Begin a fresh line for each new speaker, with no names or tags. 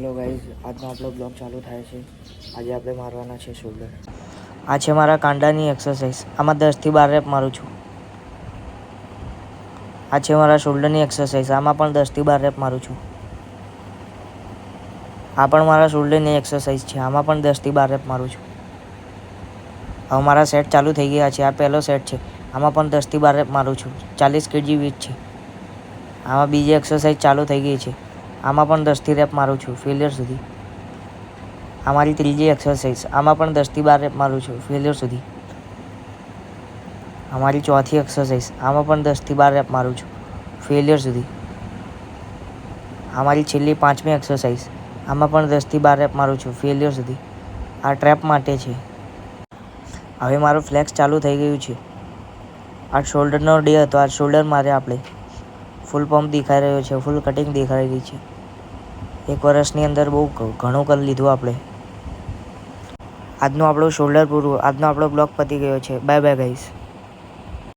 Hello guys, આજનો આપણો blog ચાલુ થાય છે. આજે આપણે મારવાના છે શોલ્ડર. આ છે મારા કાંડાની એક્સરસાઇઝ. આમાં 10 થી 12 રેપ મારું છું. આ છે મારા શોલ્ડરની એક્સરસાઇઝ. આમાં પણ 10 થી 12 રેપ મારું છું. આ પણ મારા શોલ્ડરની એક્સરસાઇઝ છે. આમાં પણ 10 થી 12 રેપ મારું છું. હવે મારા સેટ ચાલુ થઈ ગયા છે. આ પહેલો સેટ છે. આમાં પણ 10 થી 12 રેપ મારું છું. 40 kg વેઇટ છે. આમાં બીજી એક્સરસાઇઝ ચાલુ થઈ ગઈ છે. આમાં પણ 10 રેપ મારું છું ફેલિયર સુધી. આ મારી ત્રીજી એક્સરસાઇઝ. આમાં પણ 10 થી 12 રેપ મારું છું ફેલિયર સુધી. આ મારી ચોથી એક્સરસાઇઝ. આમાં પણ 10 થી 12 રેપ મારું છું ફેલિયર સુધી. આ મારી છેલ્લી 5મી એક્સરસાઇઝ. આમાં પણ 10 થી 12 રેપ મારું છું ફેલિયર સુધી. આ ટ્રેપ માટે છે. હવે મારું ફ્લેક્સ ચાલુ થઈ ગયું છે. આ શોલ્ડરનો ડે હતો. આ શોલ્ડર મારે આપણે ફૂલ પમ્પ દેખાઈ રહ્યો છે. ફૂલ કટિંગ દેખાઈ રહી છે. 1 વર્ષની અંદર બહુ ઘણું કરી લીધું આપણે. આજનો આપણો શોલ્ડર પૂરું. આજનો આપણો બ્લોગ પતી ગયો છે. Bye bye guys.